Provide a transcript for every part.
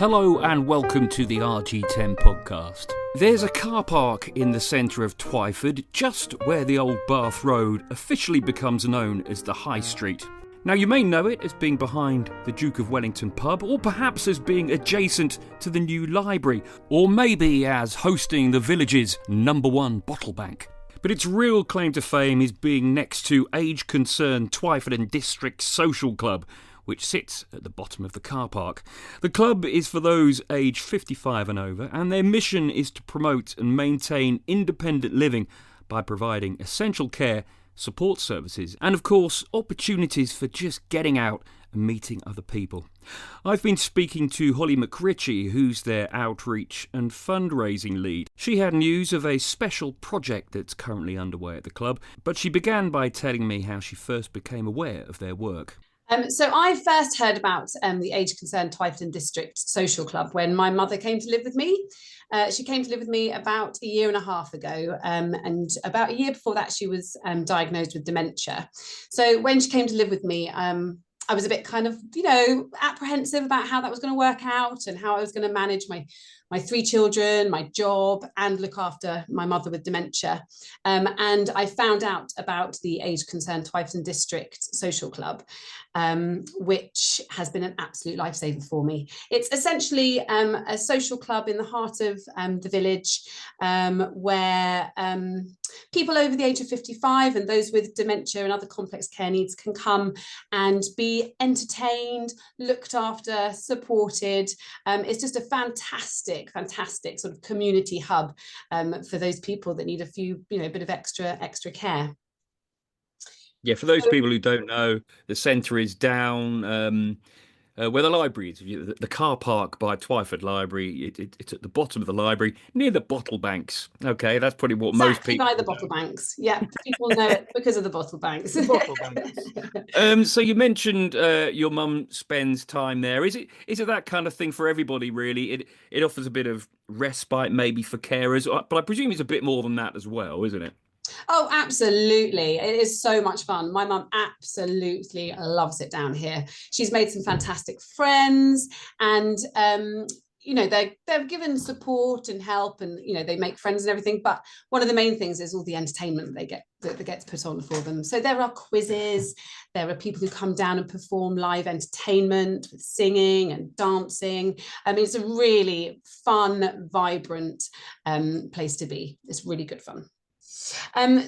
Hello and welcome to the RG10 Podcast. There's a car park in the centre of Twyford, just where the old Bath Road officially becomes known as the High Street. Now you may know it as being behind the Duke of Wellington pub, or perhaps as being adjacent to the new library, or maybe as hosting the village's #1 bottle bank. But its real claim to fame is being next to Age Concern Twyford and District Social Club, which sits at the bottom of the car park. The club is for those aged 55 and over, and their mission is to promote and maintain independent living by providing essential care, support services, and of course opportunities for just getting out and meeting other people. I've been speaking to Holly McRitchie, who's their Outreach and Fundraising Lead. She had news of a special project that's currently underway at the club, but she began by telling me how she first became aware of their work. So I first heard about the Age Concern Twyford and District Social Club when my mother came to live with me. She came to live with me about a year and a half ago, and about a year before that she was diagnosed with dementia. So when she came to live with me, I was a bit kind of, apprehensive about how that was going to work out and how I was going to manage my 3 children, my job, and look after my mother with dementia. And I found out about the Age Concern Twyford and District Social Club, which has been an absolute lifesaver for me. It's essentially a social club in the heart of the village, where people over the age of 55 and those with dementia and other complex care needs can come and be entertained, looked after, supported. It's just a fantastic sort of community hub for those people that need a bit of extra care. Yeah, for those people who don't know, the centre is down where the library is. The car park by Twyford Library, it's at the bottom of the library, near the bottle banks. Okay, that's probably what most people by the bottle banks. Yeah, people know it because of the bottle banks. The bottle banks. So you mentioned your mum spends time there. Is it that kind of thing for everybody, really? It offers a bit of respite maybe for carers, but I presume it's a bit more than that as well, isn't it? Oh, absolutely. It is so much fun. My mum absolutely loves it down here. She's made some fantastic friends, and they're given support and help, and they make friends and everything. But one of the main things is all the entertainment that gets put on for them. So there are quizzes, there are people who come down and perform live entertainment with singing and dancing. I mean, it's a really fun, vibrant place to be. It's really good fun.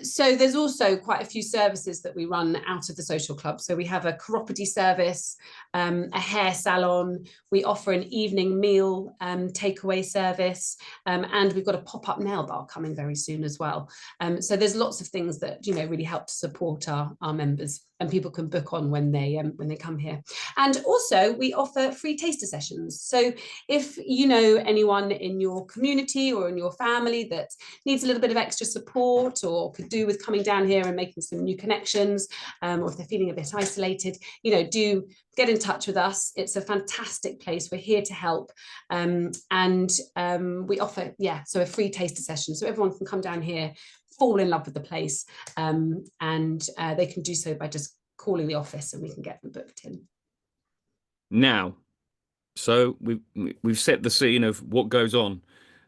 So there's also quite a few services that we run out of the social club. So we have a chiropody service, a hair salon, we offer an evening meal takeaway service, and we've got a pop-up nail bar coming very soon as well. So there's lots of things that really help to support our members, and people can book on when they come here. And also we offer free taster sessions. So if you know anyone in your community or in your family that needs a little bit of extra support, or could do with coming down here and making some new connections, or if they're feeling a bit isolated, do get in touch with us. It's a fantastic place. We're here to help, and we offer a free taster session, so everyone can come down here, fall in love with the place, and they can do so by just calling the office and we can get them booked in. Now, so we've set the scene of what goes on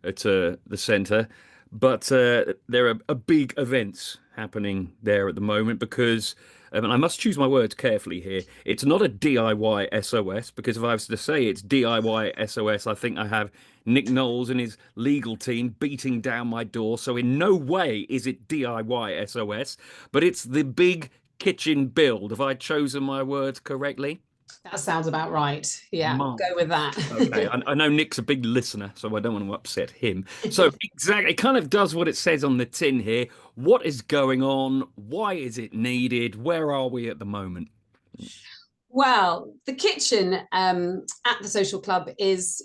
at the centre, but there are big events happening there at the moment because, and I must choose my words carefully here, it's not a DIY SOS, because if I was to say it's DIY SOS, I think I have Nick Knowles and his legal team beating down my door. So in no way is it DIY SOS, but it's the big kitchen build. Have I chosen my words correctly? That sounds about right. Yeah, go with that. Okay, I know Nick's a big listener, so I don't want to upset him. So exactly, it kind of does what it says on the tin here. What is going on? Why is it needed? Where are we at the moment? Well, the kitchen at the social club is,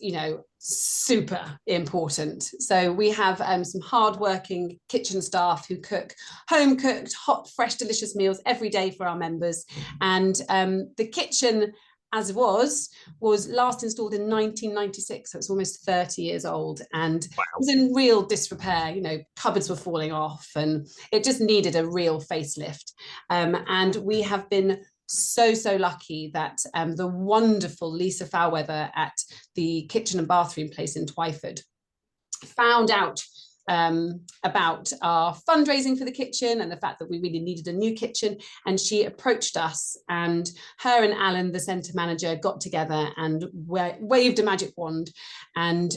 super important. So we have some hardworking kitchen staff who cook home-cooked, hot, fresh, delicious meals every day for our members. And the kitchen, as it was last installed in 1996, so it's almost 30 years old, and Wow. It was in real disrepair. Cupboards were falling off, and it just needed a real facelift. And we have been so lucky that the wonderful Lisa Foulweather at the kitchen and bathroom place in Twyford found out about our fundraising for the kitchen and the fact that we really needed a new kitchen, and she approached us, and her and Alan, the centre manager, got together and waved a magic wand, and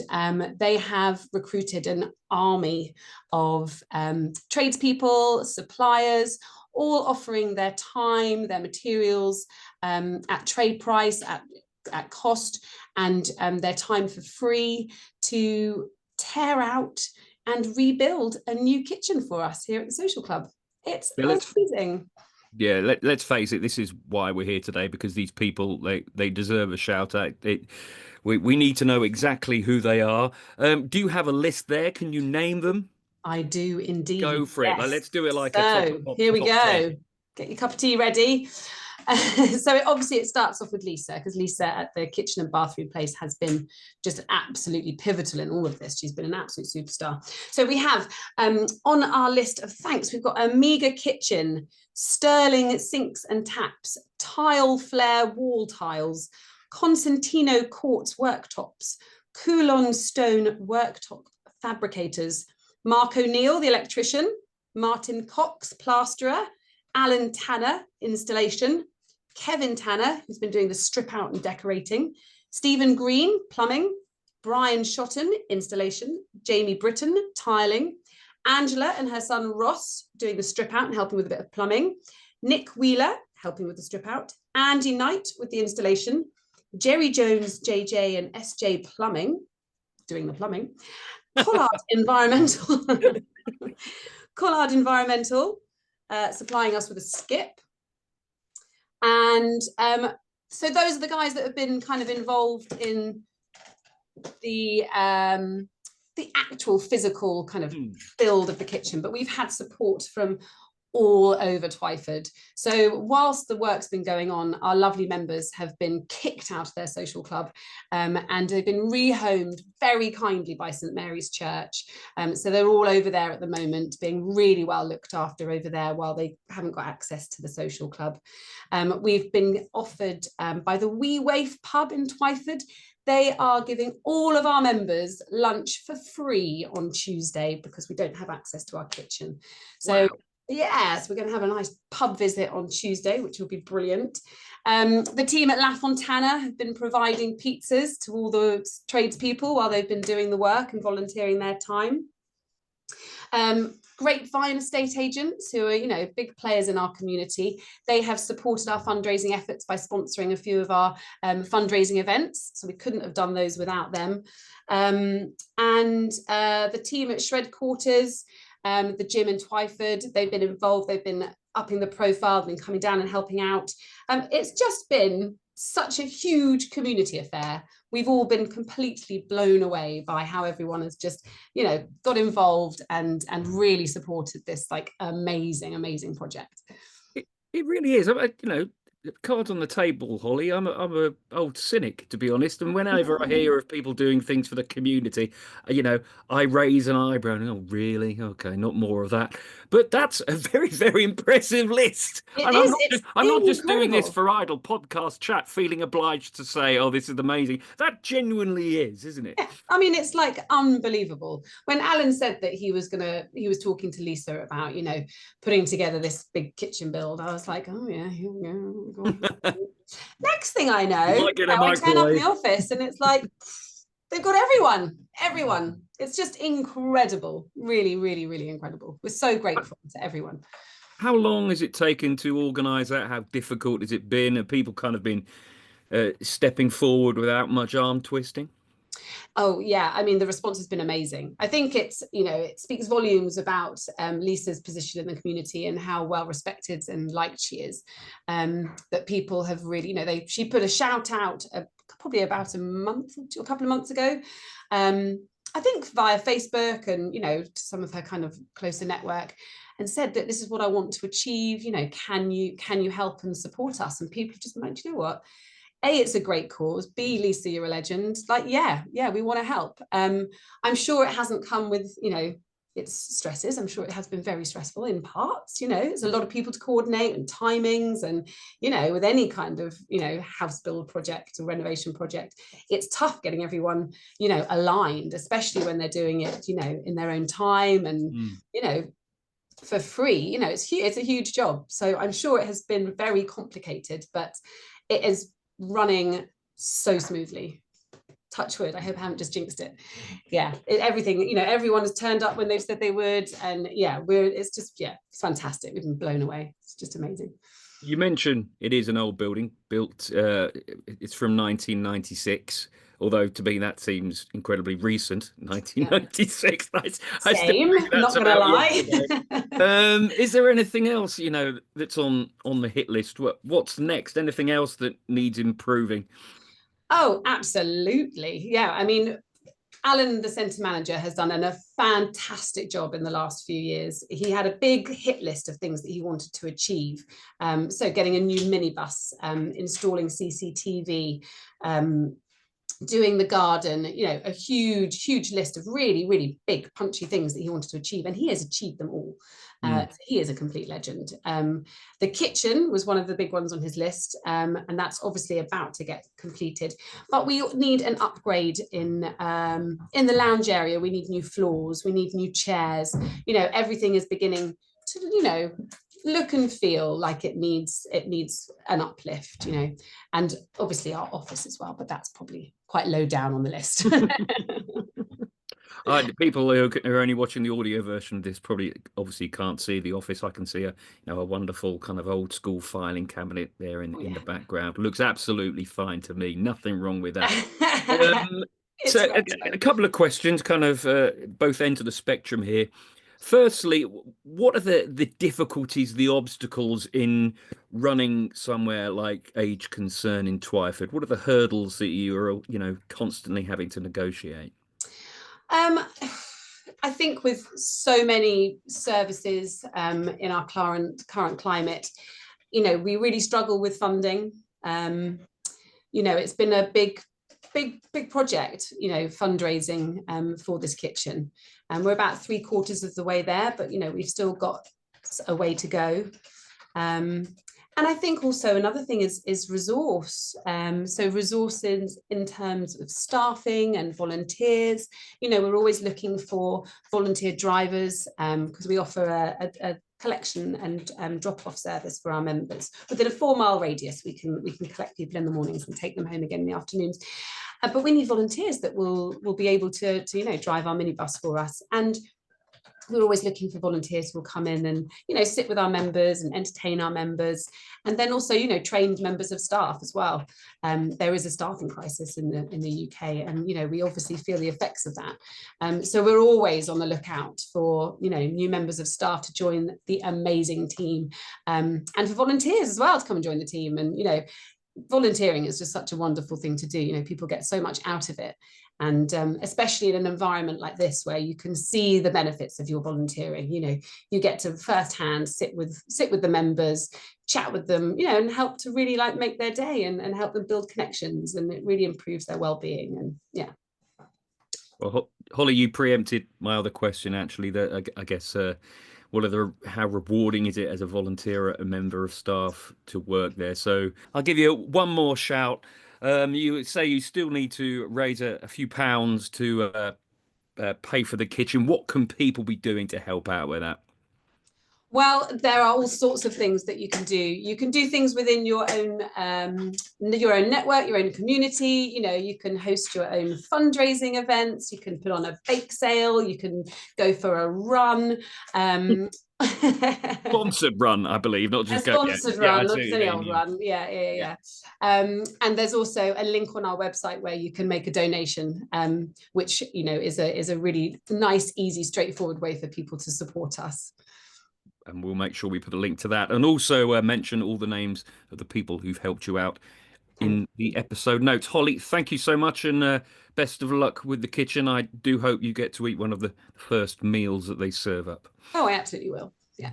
they have recruited an army of tradespeople, suppliers, all offering their time, their materials at trade price, at cost, and their time for free to tear out and rebuild a new kitchen for us here at the social club. It's amazing. Yeah, let's face it, this is why we're here today, because these people, they deserve a shout out. We need to know exactly who they are. Do you have a list there? Can you name them? I do indeed. Go for it. Let's do it like a top. Here we go. 10. Get your cup of tea ready. So obviously it starts off with Lisa, because Lisa at the kitchen and bathroom place has been just absolutely pivotal in all of this. She's been an absolute superstar. So we have on our list of thanks, we've got Amiga Kitchen, Sterling sinks and taps, Tile Flare wall tiles, Constantino quartz worktops, Coulon stone worktop fabricators, Mark O'Neill, the electrician, Martin Cox, plasterer, Alan Tanner, installation, Kevin Tanner, who's been doing the strip out and decorating, Stephen Green, plumbing, Brian Shotton, installation, Jamie Britton, tiling, Angela and her son Ross doing the strip out and helping with a bit of plumbing, Nick Wheeler helping with the strip out, Andy Knight with the installation, Jerry Jones, JJ and SJ Plumbing, doing the plumbing, Collard Environmental, Collard Environmental, supplying us with a skip. And so those are the guys that have been kind of involved in the actual physical kind of build of the kitchen, but we've had support from all over Twyford. So whilst the work's been going on, our lovely members have been kicked out of their social club and they've been rehomed very kindly by St Mary's Church. So they're all over there at the moment, being really well looked after over there while they haven't got access to the social club. We've been offered by the Wee Waif pub in Twyford. They are giving all of our members lunch for free on Tuesday because we don't have access to our kitchen. So wow. Yes, we're going to have a nice pub visit on Tuesday, which will be brilliant. The team at La Fontana have been providing pizzas to all the tradespeople while they've been doing the work and volunteering their time. Grapevine estate agents, who are, you know, big players in our community, they have supported our fundraising efforts by sponsoring a few of our fundraising events. So we couldn't have done those without them. And the team at Shred Quarters, the gym in Twyford, they've been involved, they've been upping the profile, they've been coming down and helping out. It's just been such a huge community affair. We've all been completely blown away by how everyone has just, you know, got involved and really supported this like amazing project. It really is. You know, cards on the table, Holly. I'm a old cynic, to be honest. And whenever I hear of people doing things for the community, you know, I raise an eyebrow and, oh, really? Okay, not more of that. But that's a very impressive list. I'm not just doing this for idle podcast chat, feeling obliged to say, oh, this is amazing. That genuinely is, isn't it? Yeah. I mean, it's like unbelievable. When Alan said that he was talking to Lisa about, you know, putting together this big kitchen build, I was like, oh yeah, here we go. Next thing I know, I turn up in the office and it's like they've got everyone. It's just incredible, really incredible. We're so grateful to everyone. How long has it taken to organise that? How difficult has it been? Have people kind of been stepping forward without much arm twisting? Oh yeah, I mean, the response has been amazing. I think it's, you know, it speaks volumes about Lisa's position in the community and how well respected and liked she is. That people have really, you know, she put a shout out probably about a couple of months ago. I think via Facebook and, you know, to some of her kind of closer network, and said that this is what I want to achieve. You know, can you help and support us? And people have just been like, you know what? A, it's a great cause. B, Lisa, you're a legend. Like, yeah, we want to help. I'm sure it hasn't come with, you know, its stresses. I'm sure it has been very stressful in parts. There's a lot of people to coordinate and timings, and with any kind of house build project or renovation project, it's tough getting everyone aligned, especially when they're doing it in their own time and for free. It's a huge job. So I'm sure it has been very complicated, but it is running so smoothly. Touch wood. I hope I haven't just jinxed it. Yeah, everything, everyone has turned up when they've said they would. And it's fantastic. We've been blown away. It's just amazing. You mentioned it is an old building built, it's from 1996. Although to me that seems incredibly recent, 1996. Yeah. Same, not going to lie. Is there anything else, that's on the hit list? What's next? Anything else that needs improving? Oh, absolutely. Yeah. I mean, Alan, the centre manager, has done a fantastic job in the last few years. He had a big hit list of things that he wanted to achieve. So getting a new minibus, installing CCTV, doing the garden, a huge list of really, really big, punchy things that he wanted to achieve. And he has achieved them all. He is a complete legend. The kitchen was one of the big ones on his list. And that's obviously about to get completed. But we need an upgrade in the lounge area. We need new floors. We need new chairs. Everything is beginning to, look and feel like it needs an uplift, and obviously our office as well, but that's probably quite low down on the list. People who are only watching the audio version of this probably obviously can't see the office. I can see a wonderful kind of old school filing cabinet there in the background. Looks absolutely fine to me. Nothing wrong with that. So a couple of questions, kind of both ends of the spectrum here. Firstly, what are the difficulties, the obstacles in running somewhere like Age Concern in Twyford? What are the hurdles that you are, constantly having to negotiate? I think with so many services in our current climate, we really struggle with funding. It's been a big project, fundraising for this kitchen. And we're about 3/4 of the way there, but, we've still got a way to go. And I think also another thing is resource. So resources in terms of staffing and volunteers. We're always looking for volunteer drivers because we offer a collection and drop-off service for our members. Within a 4-mile radius, we can collect people in the mornings and take them home again in the afternoons. But we need volunteers that will be able to drive our minibus for us. And we're always looking for volunteers who will come in and sit with our members and entertain our members, and then also trained members of staff as well. There is a staffing crisis in the UK, and we obviously feel the effects of that. So we're always on the lookout for new members of staff to join the amazing team, and for volunteers as well to come and join the team. And volunteering is just such a wonderful thing to do. People get so much out of it. And especially in an environment like this where you can see the benefits of your volunteering, you get to firsthand sit with the members, chat with them, and help to really make their day and help them build connections, and it really improves their well-being. And yeah. Well, Holly, you preempted my other question actually. That I guess how rewarding is it as a volunteer, a member of staff to work there? So I'll give you one more shout. You say you still need to raise a few pounds to pay for the kitchen. What can people be doing to help out with that? Well, there are all sorts of things that you can do. You can do things within your own network, your own community. You can host your own fundraising events. You can put on a bake sale. You can go for a run. Sponsored run, I believe, not just a sponsored run, not just any old run. Yeah. And there's also a link on our website where you can make a donation, which is a really nice, easy, straightforward way for people to support us. And we'll make sure we put a link to that, and also mention all the names of the people who've helped you out in the episode notes. Holly, thank you so much, and best of luck with the kitchen. I do hope you get to eat one of the first meals that they serve up. Oh, I absolutely will. Yeah.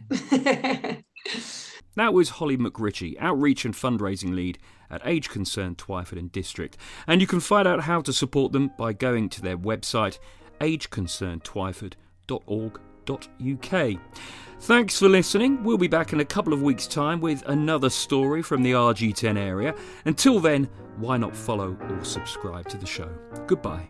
That was Holly McRitchie, Outreach and Fundraising Lead at Age Concern Twyford and District. And you can find out how to support them by going to their website, ageconcerntwyford.org.uk. Thanks for listening. We'll be back in a couple of weeks' time with another story from the RG10 area. Until then, why not follow or subscribe to the show? Goodbye.